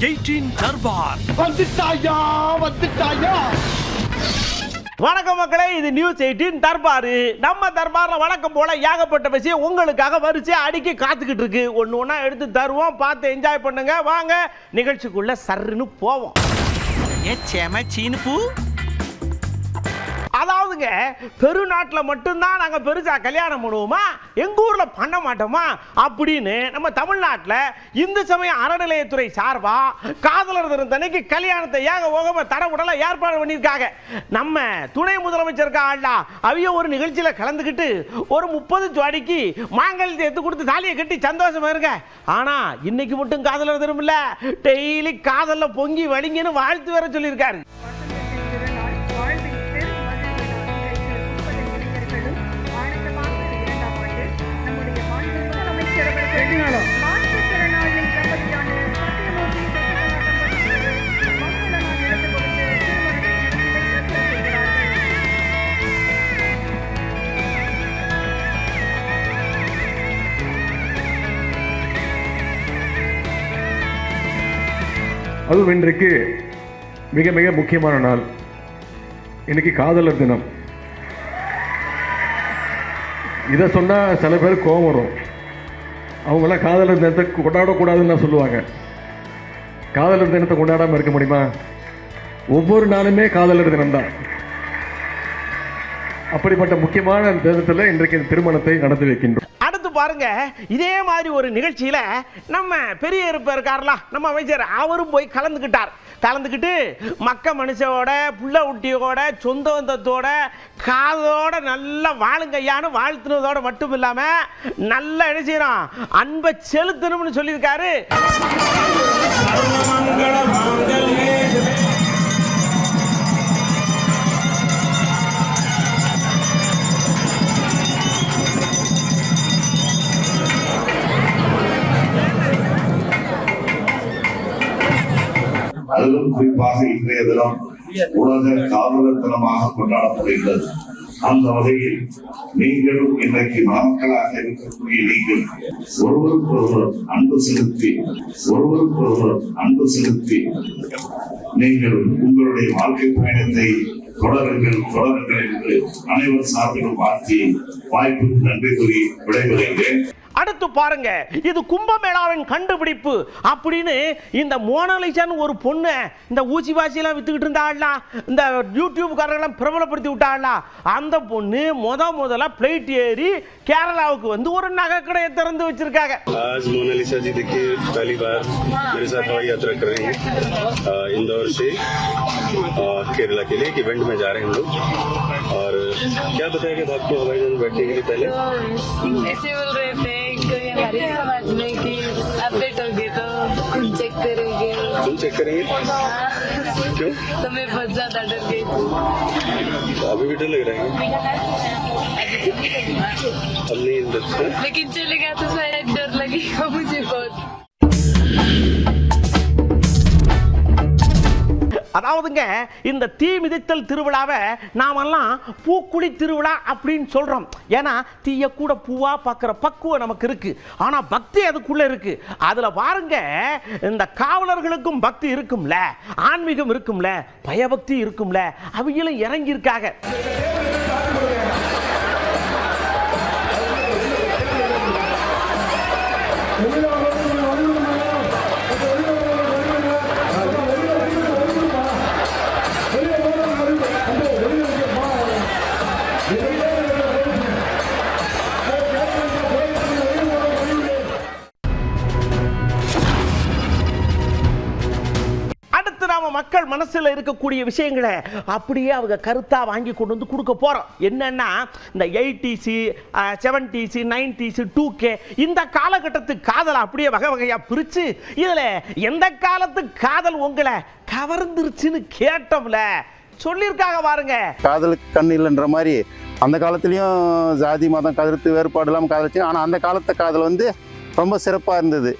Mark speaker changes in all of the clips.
Speaker 1: 18 தர்பார்
Speaker 2: வந்துட்டாயா.
Speaker 3: வணக்கம் மக்களே, இது நியூஸ் 18 தர்பாரு. நம்ம தர்பார்ல வழக்கம் போல ஏகப்பட்ட விஷயம் உங்களுக்காக வரிசையா அடிக்கி காத்துக்கிட்டு இருக்கு. ஒன்று ஒன்றா எடுத்து தருவோம், பார்த்து என்ஜாய் பண்ணுங்க. வாங்க நிகழ்ச்சிக்குள்ள சர்ன்னு போவோம்.
Speaker 1: சீனுப்பு
Speaker 3: அதாவதுங்க, பெருநாட்டில் மட்டும்தான் நாங்கள் பெருசாக கல்யாணம் பண்ணுவோமா, எங்கள் ஊரில் பண்ண மாட்டோமா அப்படின்னு நம்ம தமிழ்நாட்டில் இந்து சமய அறநிலையத்துறை சார்பாக காதலர் தினத்தன்னைக்கு கல்யாணத்தை ஏக ஓகமாக தடவுடலை ஏற்பாடு பண்ணியிருக்காங்க. நம்ம துணை முதலமைச்சருக்கு ஆள்லா அவைய ஒரு நிகழ்ச்சியில் கலந்துக்கிட்டு ஒரு 30 ஜோடிக்கு மாங்கல்யத்தை எடுத்து கொடுத்து தாலியை கட்டி சந்தோஷமா இருங்க. ஆனால் இன்னைக்கு மட்டும் காதலர் தினம் இல்லை, டெய்லி காதலில் பொங்கி வலிங்கன்னு வாழ்த்து வேற சொல்லியிருக்காரு.
Speaker 4: அதுவும் இன்றைக்கு மிக மிக முக்கியமான நாள். இன்னைக்கு காதலர் தினம். இதை சொன்னா சில பேர் கோபம் வரும். அவங்களாம் காதலர் தினத்தை கொண்டாடக்கூடாதுன்னு சொல்லுவாங்க. காதலர் தினத்தை கொண்டாடாமல் இருக்க முடியுமா? ஒவ்வொரு நாளுமே காதலர் தினம்தான். அப்படிப்பட்ட முக்கியமான தினத்தில் இன்றைக்கு இந்த திருமணத்தை நடத்தி வைக்கின்றோம்.
Speaker 3: அடுத்து பாருங்க, இதே மாதிரி ஒரு நிகழ்ச்சியில நம்ம பெரிய இருப்பார்ல நம்ம அமைச்சர், அவரும் போய் கலந்துக்கிட்டு மக்க மனுஷோட புள்ள குட்டியோட சொந்த பந்தத்தோட காதோட நல்லா வாழுங்கையான்னு வாழ்த்துனதோட மட்டும் இல்லாம நல்ல என்ன செய்யணும், அன்பை செலுத்தணும்னு சொல்லியிருக்காரு.
Speaker 5: அதிலும் குறிப்பாக இன்றைய தினம் உலக காதலர் தினமாக கொண்டாடப்படுகிறது. அந்த வகையில் நீங்களும் இன்றைக்கு மணமக்களாக இருக்கக்கூடிய நீங்கள் ஒருவருக்கொருவர் அன்பு செலுத்தி நீங்கள் உங்களுடைய வாழ்க்கை பயணத்தை தொடருங்கள் என்று அனைவர் சார்பிலும் வாழ்த்தி வாய்ப்புக்கு நன்றி கூறி விடைபெறுகிறேன்.
Speaker 3: அடுத்து பாருங்க, இது கும்பமேளாவின் கண்டுபிடிப்பு அப்படின்னு இந்த மோனாலிசான்னு ஒரு பொண்ணு இந்த ஊசி வாசியெல்லாம் வித்துக்கிட்டு இருந்தாள்ல, இந்த யூடியூப்காரர்களெல்லாம் பிரபலப்படுத்தி விட்டாள்ல, அந்த பொண்ணு முதல்ல பிளைட் ஏறி கேரளாவுக்கு வந்து ஒரு நகை கடையை திறந்து வச்சிருக்காங்க.
Speaker 6: आज मोनालिसा जी देखिए पहली बार मेरे साथ हवाई यात्रा कर रही हैं। इंदौर से केरला के लिए एक इवेंट में जा रहे हैं हम लोग। और क्या बताया कि आपको हवाई जहाज बैठने के लिए पहले
Speaker 7: ऐसे बोल रहे थे कोई हमारे समाज में कि अपडेट हो गए तो खून चेक करेंगे।
Speaker 6: खून चेक करेंगे? क्यों?
Speaker 7: तो मैं बहुत ज्यादा डर गई थी।
Speaker 6: अभी भी डर लग रहा है? अब नहीं डर,
Speaker 7: लेकिन चलेगा तो शायद डर लगेगा मुझे बहुत।
Speaker 3: அதாவதுங்க, இந்த தீ மிதித்தல் திருவிழாவை நாமெல்லாம் பூக்குழி திருவிழா அப்படின்னு சொல்றோம். ஏன்னா தீய கூட பூவா பார்க்குற பக்குவம் நமக்கு இருக்கு. ஆனா பக்தி அதுக்குள்ள இருக்கு. அதுல பாருங்க, இந்த காவலர்களுக்கும் பக்தி இருக்கும்ல, ஆன்மீகம் இருக்கும்ல, பயபக்தி இருக்கும்ல, அவங்களும் இறங்கி இருக்காங்க. மக்கள் மனசுல இருக்கக்கூடிய விஷயங்களை அப்படியே அவங்க கருத்தா வாங்கி கொண்டு வந்து கொடுக்க போறோம். என்னன்னா, இந்த 80s 70s 90s 2K இந்த காலகட்டத்து காதல் அப்படியே வகை வகையா பிரிச்சு இதுல எந்த காலத்து காதல் உங்களை கவர்ந்துருச்சுன்னு கேட்டோம்ல சொல்லியிருக்காங்க பாருங்க.
Speaker 8: காதலுக்கு கண் இல்லைன்ற மாதிரி அந்த காலத்துலயும் ஜாதி மதம் கருத்து வேறுபாடு இல்லாமல் காதலிச்சு. ஆனால் அந்த காலத்து காதல் வந்து ரொம்ப சிறப்பாக இருந்தது.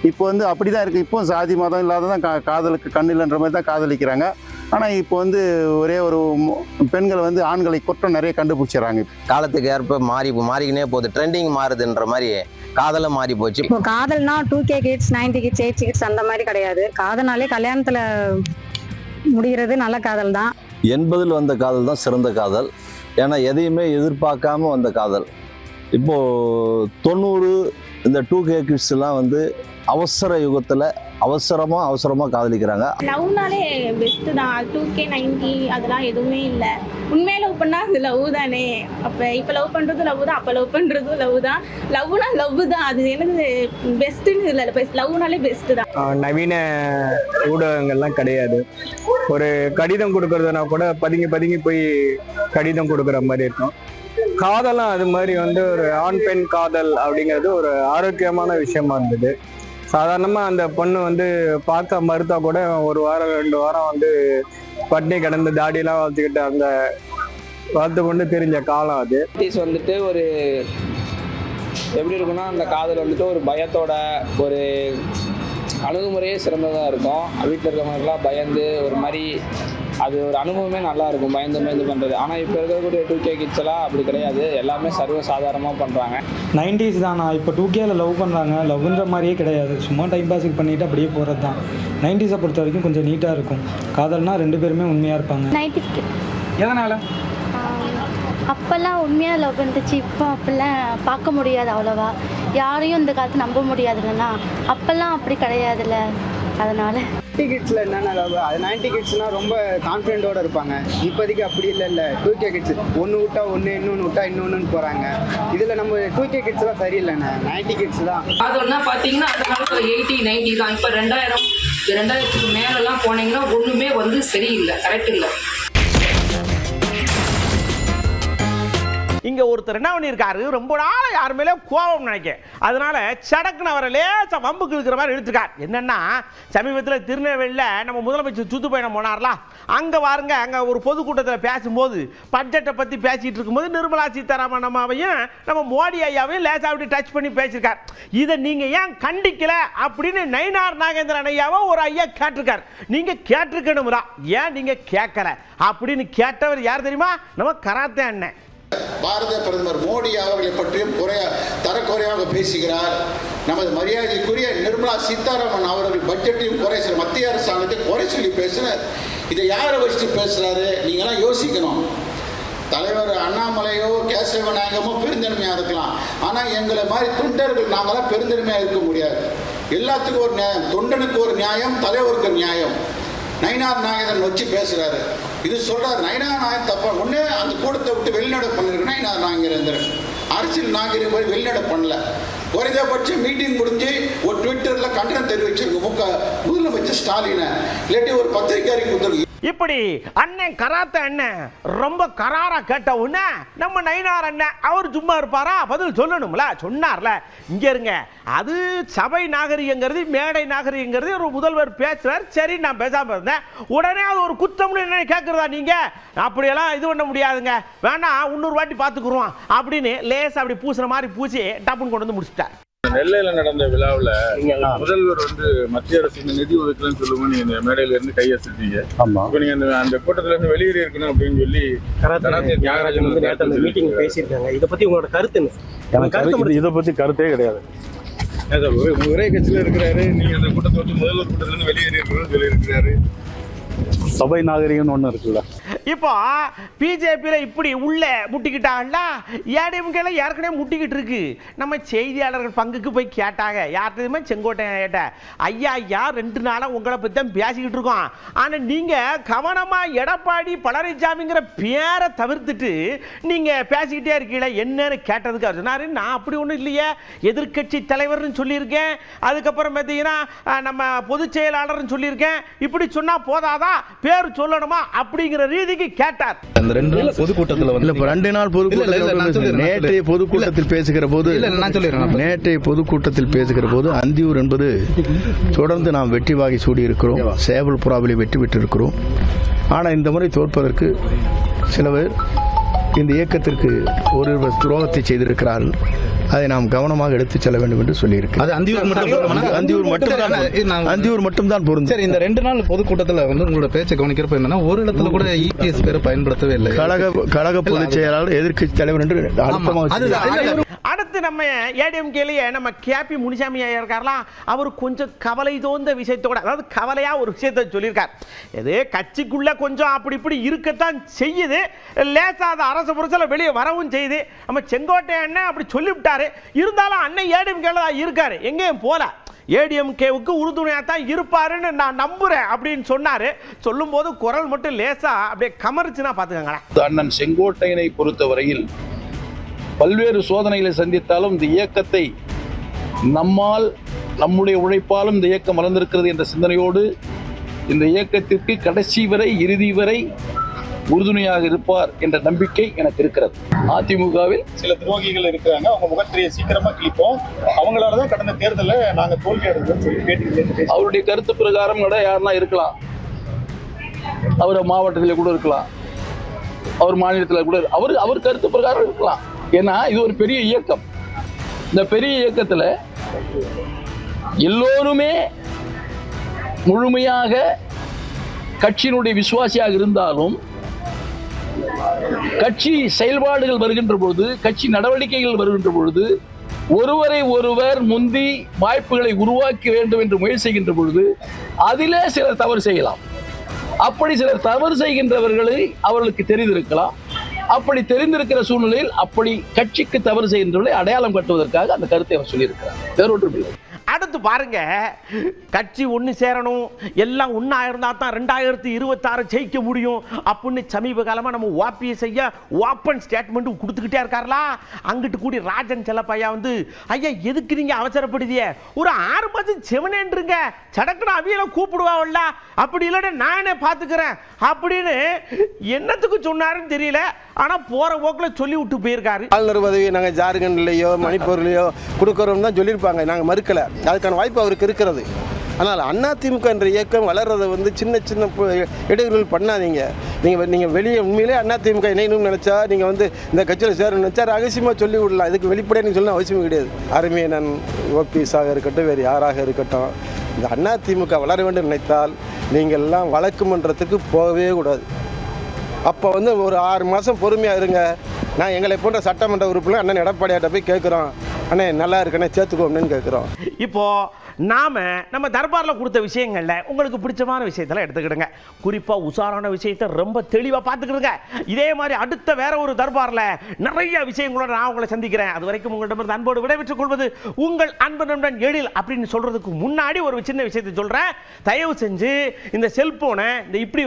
Speaker 8: இப்போ வந்து அப்படி தான் இருக்குது. இப்போ ஜாதி மதம் இல்லாத தான் காதலுக்கு கண் இல்லைன்ற மாதிரி தான் காதலிக்கிறாங்க. ஆனால் இப்போ வந்து ஒரே ஒரு பெண்கள் வந்து ஆண்களை குற்றம் நிறைய கண்டுபிடிச்சிடறாங்க.
Speaker 9: காலத்துக்கு ஏற்ப மாறிக்கினே போகுது, ட்ரெண்டிங் மாறுதுன்ற மாதிரி
Speaker 2: காதலும் மாறி போச்சு.
Speaker 9: இப்போ காதல்னா 2K கிட்ஸ் 90 கிட்ஸ் 80 கிட்ஸ் அந்த மாதிரி கிடையாது. காதல்னாலே கல்யாணத்துல முடிகிறது நல்ல காதல் தான்.
Speaker 10: 80 வந்த காதல் தான் சிறந்த காதல். ஏன்னா எதையுமே எதிர்பார்க்காம வந்த காதல். இப்போது 90 இந்த 2K கிட்ஸ்லாம் வந்து அவசர யுகத்தில் அவசரமாக காதலிக்கிறாங்க.
Speaker 11: லவ்னாலே பெஸ்ட்டு தான். 2K 90 அதெல்லாம் எதுவுமே இல்லை. உண்மையாக லவ் பண்ணால் அது லவ் தானே. இப்போ லவ் பண்ணுறது லவ் தான், அப்போ லவ் பண்ணுறதும் லவ் தான். லவ்னா லவ் தான். அது எனக்கு பெஸ்ட்டுன்னு இல்லை, லவ்னாலே பெஸ்ட்டு தான்.
Speaker 12: நவீன ஊடகங்கள்லாம் கிடையாது. ஒரு கடிதம் கொடுக்கறதுனா கூட பதுங்கி போய் கடிதம் கொடுக்குற மாதிரி இருக்கும். காதலாம் அது மாதிரி வந்து ஒரு ஆண் பெண் காதல் அப்படிங்கிறது ஒரு ஆரோக்கியமான விஷயமா இருந்தது. சாதாரணமாக அந்த பொண்ணு வந்து பார்க்க மறுத்தா கூட 1 வாரம் 2 வாரம் வந்து பட்னி கிடந்து தாடியெல்லாம் வளர்த்துக்கிட்டு அந்த வளர்த்து கொண்டு தெரிஞ்ச காலம் அது.
Speaker 13: வந்துட்டு ஒரு எப்படி இருக்குன்னா, அந்த காதல் வந்துட்டு ஒரு பயத்தோட ஒரு அணுகுமுறையே சிறந்ததாக இருக்கும். வீட்டில் இருக்கிறவங்களுக்குலாம் பயந்து ஒரு மாதிரி அது ஒரு அனுபவமே நல்லா இருக்கும், பயந்து பண்ணுறது. ஆனால் இப்போ இருக்கக்கூடிய 2K கிட்ஸ் எல்லாம் அப்படி கிடையாது. எல்லாமே சர்வ சாதாரணமாக பண்ணுறாங்க.
Speaker 14: 90s தானா. இப்போ 2Kல லவ் பண்ணுறாங்க. லவ்ன்ற மாதிரியே கிடையாது, சும்மா டைம் பாஸுக்கு பண்ணிட்டு அப்படியே போகிறது தான். 90ஸை பொறுத்த வரைக்கும் கொஞ்சம் நீட்டாக இருக்கும். காதல்னா 2 பேருமே உண்மையாக இருப்பாங்க.
Speaker 11: 90s
Speaker 14: எதனால்?
Speaker 11: அப்போல்லாம் உண்மையாக லவ் இருந்துச்சு. இப்போ அப்போல்லாம் பார்க்க முடியாது அவ்வளோவா. யாரையும் இந்த காலத்து நம்ப முடியாதுல்லண்ணா. அப்போல்லாம் அப்படி கிடையாதுல்ல. அதனால்
Speaker 12: 90 கிட்ஸில் என்னென்ன லவ், அது 90 கிட்ஸ்னால் ரொம்ப கான்ஃபிடென்ட்டோடு இருப்பாங்க. இப்போதைக்கு அப்படி இல்லை. 2K கிட்ஸ் ஒன்று விட்டா ஒன்று, இன்னொன்று விட்டா இன்னொன்று போகிறாங்க. இதில் நம்ம 2K கிட்ஸ்லாம் சரியில்லைண்ணே, 90 கிட்ஸ் தான்.
Speaker 7: அதெல்லாம் பார்த்தீங்கன்னா அந்த காலத்தில் 80 90 தான். இப்போ 2000க்கு மேலெல்லாம் போனீங்கன்னா ஒன்றுமே வந்து சரியில்லை, கரெக்ட் இல்லை.
Speaker 3: இங்கே ஒருத்தர் என்ன பண்ணியிருக்காரு, ரொம்ப நாள் யார் மேலே கோபம் நினைக்க, அதனால சடக்குன்னு அவரை லேசாக வம்புக்கு இருக்கிற மாதிரி இழுத்துருக்கார். என்னென்னா, சமீபத்தில் திருநெல்வேலியில் நம்ம முதலமைச்சர் சுற்றுப்பயணம் போனார்ல, அங்கே பாருங்க, அங்கே ஒரு பொதுக்கூட்டத்தில் பேசும்போது பட்ஜெட்டை பற்றி பேசிகிட்டு இருக்கும்போது நிர்மலா சீதாராமன் அம்மாவையும் நம்ம மோடி ஐயாவையும் லேசாக அப்படி டச் பண்ணி பேசியிருக்கார். இதை நீங்கள் ஏன் கண்டிக்கலை அப்படின்னு நயினார் நாகேந்திரன் ஐயாவை ஒரு ஐயா கேட்டிருக்கார். நீங்கள் கேட்டிருக்கணும்ரா, ஏன் நீங்கள் கேட்கல அப்படின்னு கேட்டவர் யார் தெரியுமா? நம்ம கராத்தே அண்ணன்.
Speaker 15: பாரத பிரதமர் மோடி அவர்களை பற்றியும் தரக்குறையாக பேசுகிறார். நமது மரியாதைக்குரிய நிர்மலா சீதாராமன் அவர்கள் பட்ஜெட்டையும் குறை சொல்லி, மத்திய அரசாங்கத்தை குறை சொல்லி பேசுகிறார். இதை யாரை வச்சு பேசுறாரு? நீங்களாம் யோசிக்கணும். தலைவர் அண்ணாமலையோ கேசவ நாயகமோ பெருந்தன்மையாக இருக்கலாம், ஆனால் எங்களை மாதிரி தொண்டர்கள் நாங்களாம் பெருந்தன்மையாக இருக்க முடியாது. எல்லாத்துக்கும் ஒரு நியாயம், தொண்டனுக்கு ஒரு நியாயம், தலைவருக்கு நியாயம். நயினார் நாகேந்திரன் வச்சு பேசுறாரு. இது சொல்றாரு, நயினார் நாயகன் தப்பா. ஒண்ணு அந்த கூட்டத்தை விட்டு வெளிநடை பண்ணிருக்கு நயினார் நாகேந்திரன். அரசியல் நாகரிகம் போய் வெளிநடை பண்ணல. குறைந்தபட்சம் மீட்டிங் முடிஞ்சு ஒரு ட்விட்டர்ல கண்டனம் தெரிவிச்சிருக்கு முதலமைச்சர் ஸ்டாலினை, இல்லாட்டி ஒரு பத்திரிகை அறிக்கை கொடுத்துருக்கு.
Speaker 3: இப்படி அண்ணன் கராத்த அண்ணன் ரொம்ப கராரா கேட்ட உடனே நம்ம நயினார் அண்ணன் அவர் சும்மா இருப்பாரா? பதில் சொல்லணும்ல, சொன்னார்ல. இங்க இருங்க, அது சபை நாகரிகங்கிறது மேடை நாகரிகங்கிறது ஒரு முதல்வர் பேசுறார். சரி, நான் பேசாம இருந்தேன். உடனே அது ஒரு குத்தம்னு என்ன கேட்கறதா நீங்க? அப்படியெல்லாம் இது பண்ண முடியாதுங்க, வேணா இன்னொரு வாட்டி பார்த்துக்குருவோம் அப்படின்னு லேசா அப்படி பூசுற மாதிரி பூசி டப்புன்னு கொண்டு வந்து முடிச்சுட்டார்.
Speaker 16: நெல்லையில நடந்த விழாவில் முதல்வர் வந்து மத்திய அரசு நிதி ஒதுக்கலன்னு சொல்லுவோம், நீங்க மேடையில இருந்து கையெழுத்திட்டீங்க. இப்போ நீங்க அந்த கூட்டத்துல இருந்து வெளியேறி இருக்கணும் அப்படின்னு சொல்லி தியாகராஜன் மீட்டிங் பேசியிருக்காங்க. இதை பத்தி உங்களோட கருத்து என்ன?
Speaker 4: இதை பத்தி கருத்தே கிடையாது.
Speaker 16: ஒரே கட்சியில இருக்கிறாரு, நீங்க அந்த கூட்டத்தை வச்சு முதல்வர் கூட்டத்துல இருந்து வெளியேறி இருக்கணும்னு சொல்லி இருக்கிறாரு.
Speaker 4: சபை நாகரிகம்னு ஒன்று இருக்குல்ல.
Speaker 3: இப்போ பிஜேபியில் இப்படி உள்ள முட்டிக்கிட்டாங்கல்ல, ஏடிஎம்கேல ஏற்கனவே முட்டிக்கிட்டு இருக்கு. நம்ம செய்தியாளர்கள் பங்குக்கு போய் கேட்டாங்க. யார்கிட்டயுமே செங்கோட்டையன் கேட்ட, ஐயா 2 நாளாக உங்களை பற்றி தான் பேசிக்கிட்டு இருக்கோம், ஆனால் நீங்கள் கவனமாக எடப்பாடி பழனிசாமிங்கிற பேரை தவிர்த்துட்டு நீங்கள் பேசிக்கிட்டே இருக்கீங்களே என்னன்னு கேட்டதுக்கு அவர் சொன்னார், நான் அப்படி ஒன்றும் இல்லையே, எதிர்கட்சி தலைவர்னு சொல்லியிருக்கேன், அதுக்கப்புறம் பார்த்தீங்கன்னா நம்ம பொதுச் செயலாளர்னு சொல்லியிருக்கேன். இப்படி சொன்னால் போதாதான், பேர் சொல்லணுமா அப்படிங்கிற ரீதிக்கு கேட்டார்.
Speaker 8: அந்த 2 நாள் பொதுக்கூட்டத்தில் வந்து 2 நாள் பொதுக்கூட்டத்தில் நேற்றைய பொதுக்கூட்டத்தில் பேசுகிற போது அந்தியூர் என்பது தொடர்ந்து நாம் வெற்றி வாகை சூடியிருக்கிறோம், சேவல் புறாவிலே வெற்றி பெற்றிருக்கிறோம். ஆனால் இந்த முறை தோற்பதற்கு சில பேர்
Speaker 2: இந்த இயக்கத்திற்கு ஒரு துரோகத்தை செய்திருக்கிறார்கள். அதை நாம் கவனமாக எடுத்துச் செல்ல வேண்டும் என்று சொல்லியிருக்கேன்.
Speaker 17: அது
Speaker 2: அந்தியூர் மட்டும்தான் பொருந்தும்.
Speaker 17: சரி, இந்த 2 நாள் பொதுக்கூட்டத்தில் வந்து உங்களோட பேச்சை கவனிக்கிறப்ப என்னன்னா, ஒரு இடத்துல கூட இபிஎஸ் பேரை பயன்படுத்தவே இல்லை.
Speaker 2: கழக பொதுச் செயலாளர் எதிர்க்கட்சி தலைவர் என்று அழுத்தமாக.
Speaker 3: அடுத்து நம்ம ஏடிஎம்கேலேயே நம்ம கேபி முனிசாமி ஐயா இருக்காரலாம், அவர் கொஞ்சம் கவலை தோந்த விஷயத்தோட, அதாவது கவலையா ஒரு விஷயத்தை சொல்லியிருக்கார். இது கட்சிக்குள்ள கொஞ்சம் அப்படி இப்படி இருக்கத்தான் செய்யுது, லேசாத அரசு புரட்சியில் வெளியே வரவும் செய்யுது. நம்ம செங்கோட்டை அண்ணன் அப்படி சொல்லிவிட்டாரு, இருந்தாலும் அண்ணன் ஏடிஎம்கேல தான் இருக்காரு, எங்கேயும் போல. ஏடிஎம்கேவுக்கு உறுதுணையாக தான் இருப்பாருன்னு நான் நம்புறேன் அப்படின்னு சொன்னாரு. சொல்லும் போது குரல் மட்டும் லேசா அப்படியே கமரிச்சுன்னா பாத்துக்கங்களேன்.
Speaker 18: அண்ணன் செங்கோட்டையனை பொறுத்தவரையில் பல்வேறு சோதனைகளை சந்தித்தாலும் இந்த இயக்கத்தை நம்மால், நம்முடைய உழைப்பாலும் இந்த இயக்கம் வளர்ந்திருக்கிறது என்ற சிந்தனையோடு இந்த இயக்கத்திற்கு கடைசி வரை, இறுதி வரை உறுதுணையாக இருப்பார் என்ற நம்பிக்கை எனக்கு இருக்கிறது. அதிமுகவில்
Speaker 16: சில துரோகிகள் இருக்கிறாங்க, அவங்க முகத்திரையை சீக்கிரமா கிழிப்போம், அவங்களாலதான் கடந்த தேர்தலில் நாங்க தோல்வி அடைந்தோம்னு சொல்லி கேட்டு
Speaker 18: அவருடைய கருத்து பிரகாரம் கூட யாருன்னா இருக்கலாம். அவர் மாவட்டத்தில் கூட இருக்கலாம், அவர் மாநிலத்தில் கூட, அவர் கருத்து பிரகாரம் இருக்கலாம். ஏன்னா இது ஒரு பெரிய இயக்கம். இந்த பெரிய இயக்கத்தில் எல்லோருமே முழுமையாக கட்சியினுடைய விசுவாசியாக இருந்தாலும் கட்சி செயல்பாடுகள் வருகின்ற பொழுது, கட்சி நடவடிக்கைகள் வருகின்ற பொழுது ஒருவரை ஒருவர் முந்தி வாய்ப்புகளை உருவாக்க வேண்டும் என்று முயற்சி செய்கின்ற பொழுது அதிலே சிலர் தவறு செய்யலாம். அப்படி சிலர் தவறு செய்கின்றவர்களை அவர்களுக்கு தெரிந்திருக்கலாம். அப்படி தெரிந்திருக்கிற சூழ்நிலையில் அப்படி கட்சிக்கு தவறு செய்கின்றவர்களை அடையாளம் கட்டுவதற்காக அந்த கருத்தை அவர் சொல்லியிருக்கிறார், வேறொன்றும் இல்லை.
Speaker 3: அடுத்து பாருங்க, கட்சி ஒன்று சேரணும், எல்லாம் ஒன்றா இருந்தால் தான் 2026 ஜெயிக்க முடியும் அப்படின்னு சமீப காலமாக நம்ம ஓபிஎஸ் ஐயா ஓப்பன் ஸ்டேட்மெண்ட் கொடுத்துக்கிட்டே இருக்காருலா. அங்கிட்டு கூடி ராஜன் செல்லப்பையா வந்து, ஐயா எதுக்கு நீங்கள் அவசரப்படுதிய, ஒரு 6 மாதம் செவனேன்றுங்க, சடக்குன்னு அவியலை கூப்பிடுவாங்கல்ல, அப்படி இல்லைன்னா நானே பார்த்துக்கிறேன் அப்படின்னு என்னத்துக்கு சொன்னாருன்னு தெரியல. ஆனால் போகிற போக்கில் சொல்லி விட்டு போயிருக்காரு.
Speaker 19: ஆளுநர் பதவி நாங்கள் ஜார்க்கண்ட்லேயோ மணிப்பூர்லேயோ கொடுக்குறோம் தான் சொல்லியிருப்பாங்க, நாங்கள் மறுக்கலை. அதுக்கான வாய்ப்பு அவருக்கு இருக்கிறது. ஆனால் அதிமுக என்ற இயக்கம் வளர்றதை வந்து சின்ன சின்ன இடையூறுகள் பண்ணாதீங்க. நீங்கள் வெளியே உண்மையிலே அதிமுக இணையணும்னு நினச்சா, நீங்கள் வந்து இந்த கட்சியில் சேரணும்னு நினச்சா ரகசியமாக சொல்லி விடலாம். இதுக்கு வெளிப்படையாக நீங்கள் சொல்லணும் அவசியம் கிடையாது. அருமையனன் ஓபிஎஸ்ஸாக இருக்கட்டும், வேறு யாராக இருக்கட்டும், இந்த அதிமுக வளர வேண்டும் நினைத்தால் நீங்கள் எல்லாம் வழக்கு மன்றத்துக்கு போகவே கூடாது. அப்போ வந்து ஒரு 6 மாதம் பொறுமையாக இருங்க. நான் எங்களை போன்ற சட்டமன்ற உறுப்பினர் அண்ணன் எடப்பாடியார்ட்ட போய் கேட்குறோம், அண்ணே நல்லா இருக்கண்ணே சேர்த்துக்கோ அப்படின்னு கேட்குறோம்.
Speaker 3: இப்போது நம்ம தர்பாரில் கொடுத்த விஷயங்களில் உங்களுக்கு பிடிச்சமான விஷயத்தெல்லாம் எடுத்துக்கிடுங்க. குறிப்பாக உஷாரான விஷயத்தை ரொம்ப தெளிவாக பார்த்துக்கிடுங்க. இதே மாதிரி அடுத்த வேற ஒரு தர்பாரில் நிறைய விஷயங்களோட நான் உங்களை சந்திக்கிறேன். அது வரைக்கும் உங்களிடமிருந்து அன்போடு விடைபெற்றுக் கொள்வது உங்கள் அன்பு நண்பன் எழில். அப்படின்னு சொல்கிறதுக்கு முன்னாடி ஒரு சின்ன விஷயத்தை சொல்கிறேன். தயவு செஞ்சு இந்த செல்ஃபோனை இந்த இப்படி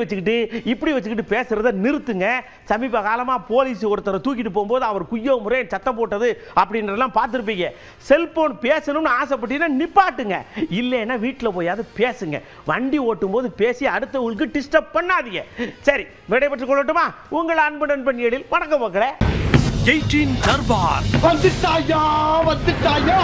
Speaker 3: வச்சுக்கிட்டு பேசுகிறத நிறுத்துங்க. சமீப காலமாக போலீஸ் ஒருத்தரை தூக்கிட்டு போகும்போது அவர் குய்யோ முறை சத்தம் போட்டது அப்படின்றதெல்லாம் பார்த்துருப்பீங்க. செல்ஃபோன் பேசணும்னு ஆசைப்பட்டீங்கன்னா நிப்பாட்டுங்க, இல்லைன்னா வீட்டில் போயாவது பேசுங்க. வண்டி ஓட்டும் போது பேசி அடுத்தவங்களுக்கு டிஸ்டர்ப் பண்ணாதீங்க. சரி, விடைபெற்றுக் கொள்ளட்டுமா? உங்கள் அன்பு நண்பன் எழில். வணக்கம் மக்களே.
Speaker 1: 18 தர்பார்
Speaker 3: வந்துட்டாயா.